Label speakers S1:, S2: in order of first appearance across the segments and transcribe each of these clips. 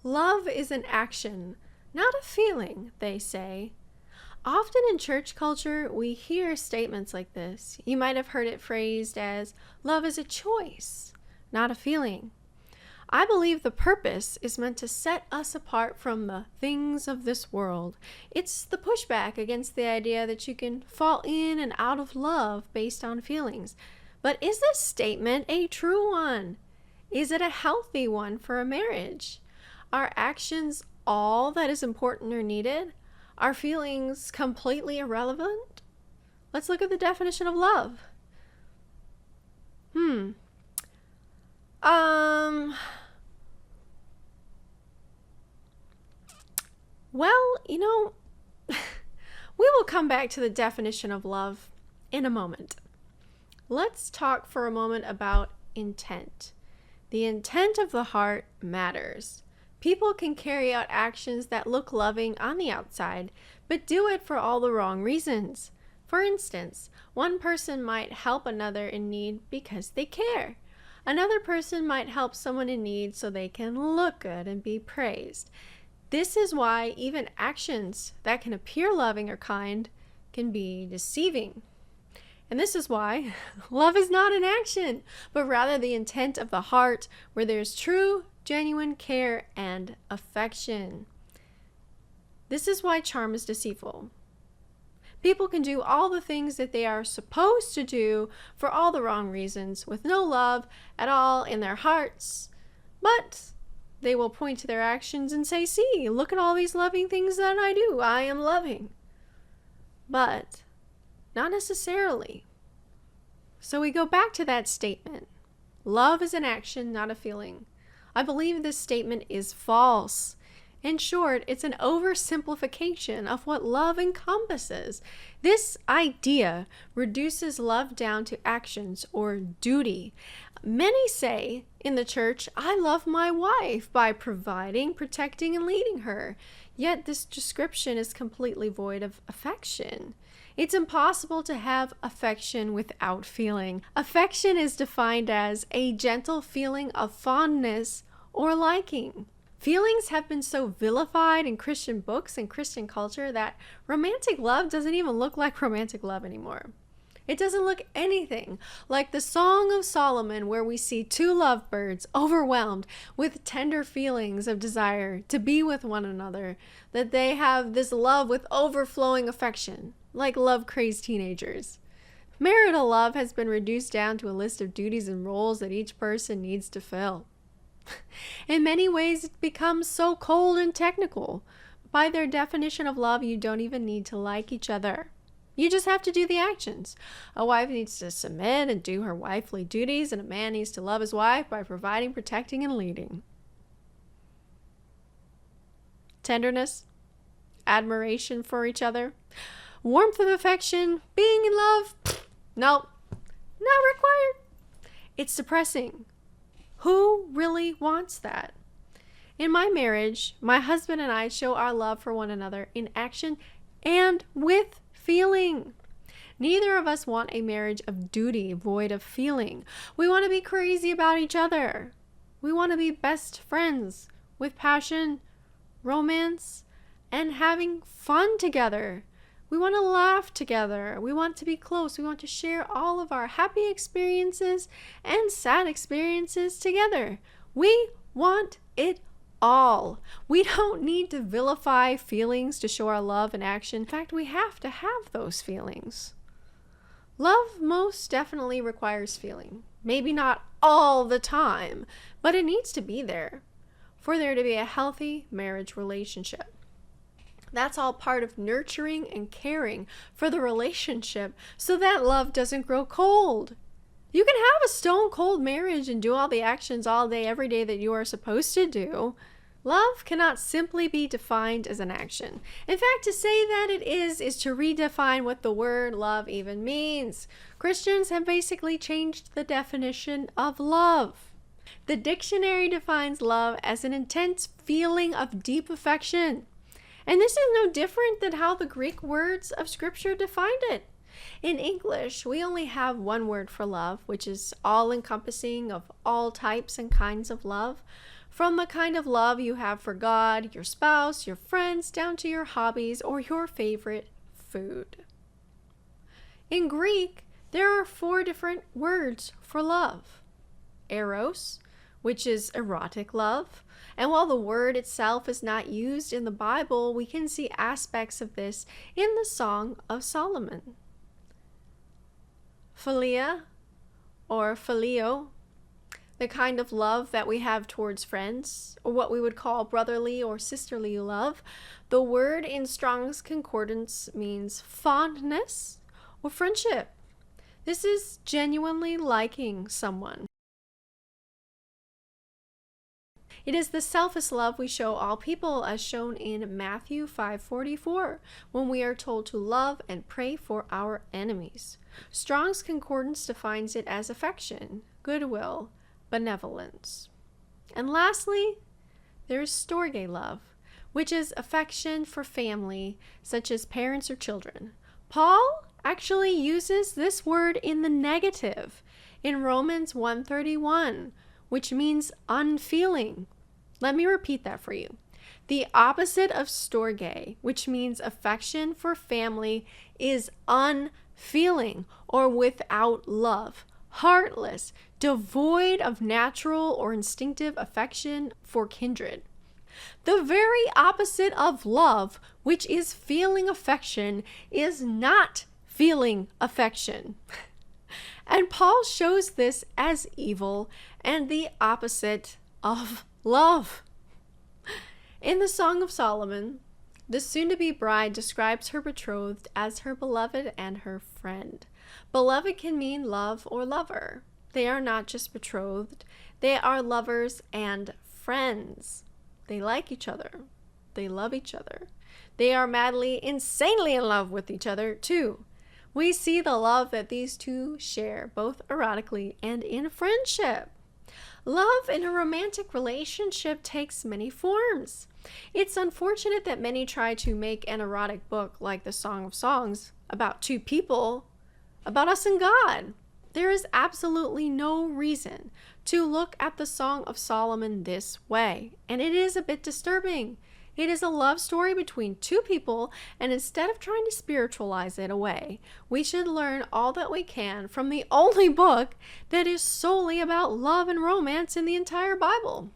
S1: Love is an action, not a feeling, they say. Often in church culture, we hear statements like this. You might have heard it phrased as, love is a choice, not a feeling. I believe the purpose is meant to set us apart from the things of this world. It's the pushback against the idea that you can fall in and out of love based on feelings. But is this statement a true one? Is it a healthy one for a marriage? Are actions all that is important or needed? Are feelings completely irrelevant? Let's look at the definition of love. Well, we will come back to the definition of love in a moment. Let's talk for a moment about intent. The intent of the heart matters. People can carry out actions that look loving on the outside, but do it for all the wrong reasons. For instance, one person might help another in need because they care. Another person might help someone in need so they can look good and be praised. This is why even actions that can appear loving or kind can be deceiving. And this is why love is not an action, but rather the intent of the heart where there's true, genuine care and affection. This is why charm is deceitful. People can do all the things that they are supposed to do for all the wrong reasons, with no love at all in their hearts, but they will point to their actions and say, see, look at all these loving things that I do. I am loving. But not necessarily. So we go back to that statement. Love is an action, not a feeling. I believe this statement is false. In short, it's an oversimplification of what love encompasses. This idea reduces love down to actions or duty. Many say in the church, I love my wife by providing, protecting, and leading her. Yet this description is completely void of affection. It's impossible to have affection without feeling. Affection is defined as a gentle feeling of fondness or liking. Feelings have been so vilified in Christian books and Christian culture that romantic love doesn't even look like romantic love anymore. It doesn't look anything like the Song of Solomon, where we see two lovebirds overwhelmed with tender feelings of desire to be with one another, that they have this love with overflowing affection, like love-crazed teenagers. Marital love has been reduced down to a list of duties and roles that each person needs to fill. In many ways, it becomes so cold and technical. By their definition of love, you don't even need to like each other. You just have to do the actions. A wife needs to submit and do her wifely duties, and a man needs to love his wife by providing, protecting, and leading. Tenderness, admiration for each other, warmth of affection, being in love, nope, not required. It's depressing. Who really wants that? In my marriage, my husband and I show our love for one another in action and with feeling. Neither of us want a marriage of duty void of feeling. We want to be crazy about each other. We want to be best friends with passion, romance, and having fun together. We want to laugh together. We want to be close. We want to share all of our happy experiences and sad experiences together. We want it all. We don't need to vilify feelings to show our love in action. In fact, we have to have those feelings. Love most definitely requires feeling. Maybe not all the time, but it needs to be there for there to be a healthy marriage relationship. That's all part of nurturing and caring for the relationship so that love doesn't grow cold. You can have a stone cold marriage and do all the actions all day, every day that you are supposed to do. Love cannot simply be defined as an action. In fact, to say that it is to redefine what the word love even means. Christians have basically changed the definition of love. The dictionary defines love as an intense feeling of deep affection. And this is no different than how the Greek words of Scripture defined it. In English, we only have one word for love, which is all-encompassing of all types and kinds of love. From the kind of love you have for God, your spouse, your friends, down to your hobbies or your favorite food. In Greek, there are 4 different words for love. Eros, which is erotic love. And while the word itself is not used in the Bible, we can see aspects of this in the Song of Solomon. Philia, or phileo, the kind of love that we have towards friends, or what we would call brotherly or sisterly love. The word in Strong's Concordance means fondness or friendship. This is genuinely liking someone. It is the selfless love we show all people, as shown in Matthew 5:44, when we are told to love and pray for our enemies. Strong's Concordance defines it as affection, goodwill, benevolence. And lastly, there is storge love, which is affection for family, such as parents or children. Paul actually uses this word in the negative in Romans 1:31, which means unfeeling. Let me repeat that for you. The opposite of storge, which means affection for family, is unfeeling or without love, heartless, devoid of natural or instinctive affection for kindred. The very opposite of love, which is feeling affection, is not feeling affection. And Paul shows this as evil and the opposite of love. In the Song of Solomon, the soon-to-be bride describes her betrothed as her beloved and her friend. Beloved can mean love or lover. They are not just betrothed, they are lovers and friends. They like each other. They love each other. They are madly, insanely in love with each other, too. We see the love that these two share, both erotically and in friendship. Love in a romantic relationship takes many forms. It's unfortunate that many try to make an erotic book like the Song of Songs about 2 people, about us and God. There is absolutely no reason to look at the Song of Solomon this way, and it is a bit disturbing. It is a love story between 2 people, and instead of trying to spiritualize it away, we should learn all that we can from the only book that is solely about love and romance in the entire Bible.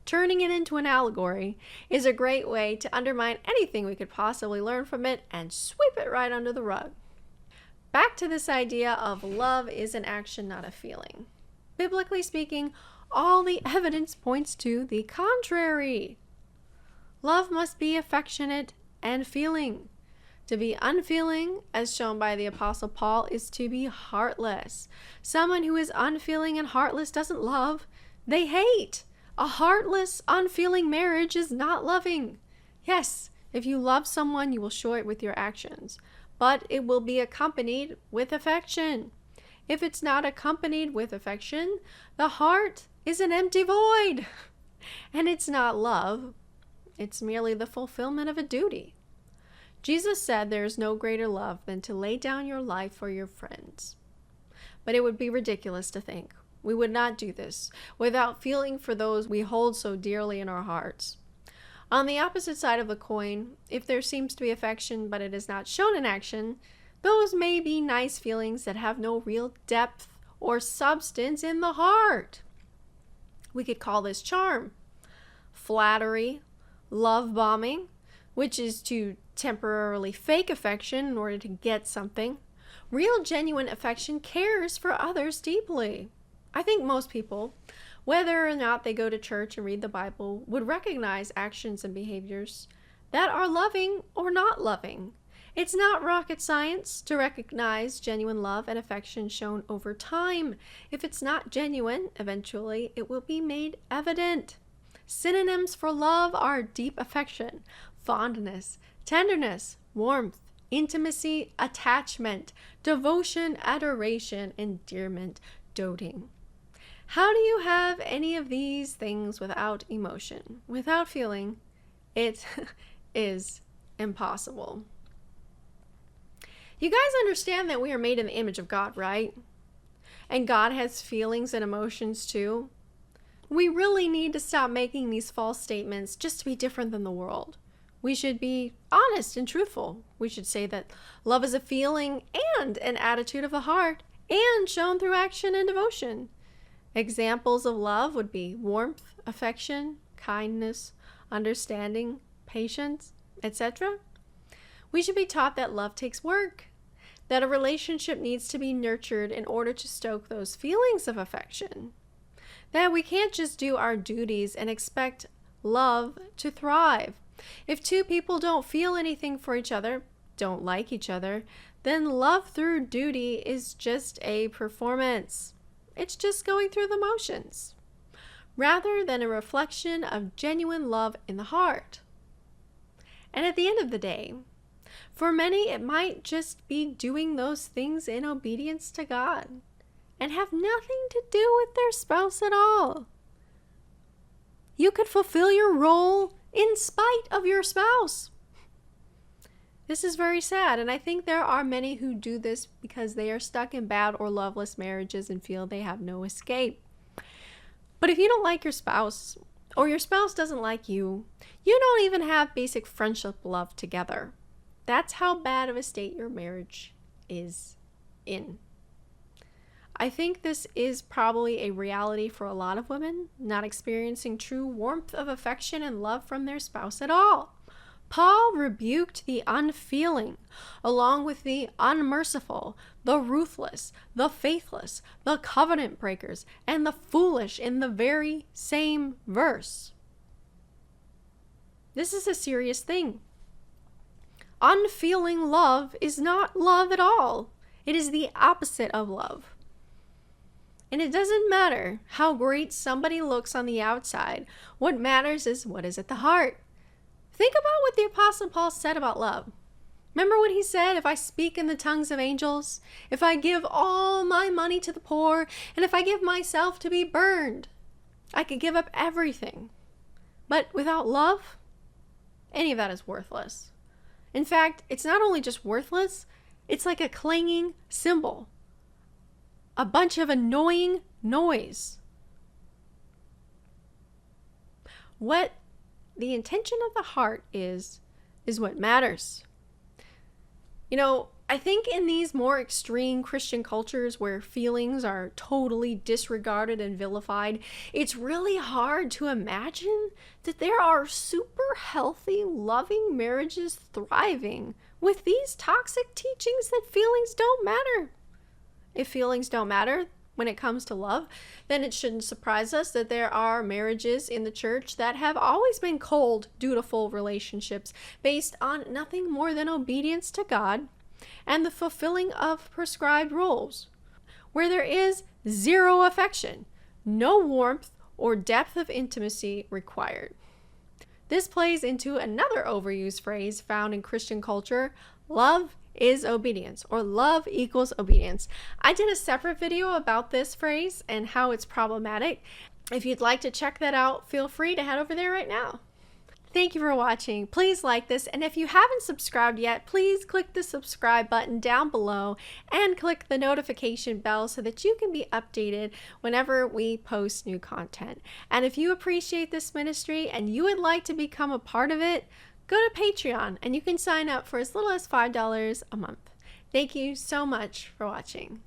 S1: Turning it into an allegory is a great way to undermine anything we could possibly learn from it and sweep it right under the rug. Back to this idea of love is an action, not a feeling. Biblically speaking, all the evidence points to the contrary. Love must be affectionate and feeling. To be unfeeling, as shown by the Apostle Paul, is to be heartless. Someone who is unfeeling and heartless doesn't love, they hate. A heartless, unfeeling marriage is not loving. Yes, if you love someone, you will show it with your actions, but it will be accompanied with affection. If it's not accompanied with affection, the heart is an empty void. And it's not love. It's merely the fulfillment of a duty. Jesus said there is no greater love than to lay down your life for your friends. But it would be ridiculous to think we would not do this without feeling for those we hold so dearly in our hearts. On the opposite side of the coin, if there seems to be affection but it is not shown in action, those may be nice feelings that have no real depth or substance in the heart. We could call this charm, flattery, love bombing, which is to temporarily fake affection in order to get something. Real genuine affection cares for others deeply. I think most people, whether or not they go to church and read the Bible, would recognize actions and behaviors that are loving or not loving. It's not rocket science to recognize genuine love and affection shown over time. If it's not genuine, eventually it will be made evident. Synonyms for love are deep affection, fondness, tenderness, warmth, intimacy, attachment, devotion, adoration, endearment, doting. How do you have any of these things without emotion, without feeling? It is impossible. You guys understand that we are made in the image of God, right? And God has feelings and emotions too. We really need to stop making these false statements just to be different than the world. We should be honest and truthful. We should say that love is a feeling and an attitude of the heart, and shown through action and devotion. Examples of love would be warmth, affection, kindness, understanding, patience, etc. We should be taught that love takes work, that a relationship needs to be nurtured in order to stoke those feelings of affection, that we can't just do our duties and expect love to thrive. If two people don't feel anything for each other, don't like each other, then love through duty is just a performance. It's just going through the motions, rather than a reflection of genuine love in the heart. And at the end of the day, for many, it might just be doing those things in obedience to God and have nothing to do with their spouse at all. You could fulfill your role in spite of your spouse. This is very sad, and I think there are many who do this because they are stuck in bad or loveless marriages and feel they have no escape. But if you don't like your spouse, or your spouse doesn't like you, you don't even have basic friendship love together. That's how bad of a state your marriage is in. I think this is probably a reality for a lot of women, not experiencing true warmth of affection and love from their spouse at all. Paul rebuked the unfeeling, along with the unmerciful, the ruthless, the faithless, the covenant breakers, and the foolish in the very same verse. This is a serious thing. Unfeeling love is not love at all. It is the opposite of love. And it doesn't matter how great somebody looks on the outside. What matters is what is at the heart. Think about what the Apostle Paul said about love. Remember what he said? If I speak in the tongues of angels, if I give all my money to the poor, and if I give myself to be burned, I could give up everything. But without love, any of that is worthless. In fact, it's not only just worthless, it's like a clanging cymbal. A bunch of annoying noise. What the intention of the heart is what matters. You know, I think in these more extreme Christian cultures where feelings are totally disregarded and vilified, it's really hard to imagine that there are super healthy, loving marriages thriving with these toxic teachings that feelings don't matter. If feelings don't matter when it comes to love, then it shouldn't surprise us that there are marriages in the church that have always been cold, dutiful relationships based on nothing more than obedience to God and the fulfilling of prescribed roles, where there is zero affection, no warmth or depth of intimacy required. This plays into another overused phrase found in Christian culture: love is obedience, or love equals obedience. I did a separate video about this phrase and how it's problematic. If you'd like to check that out, feel free to head over there right now. Thank you for watching. Please like this, and if you haven't subscribed yet, please click the subscribe button down below and click the notification bell so that you can be updated whenever we post new content. And if you appreciate this ministry and you would like to become a part of it, go to Patreon and you can sign up for as little as $5 a month. Thank you so much for watching.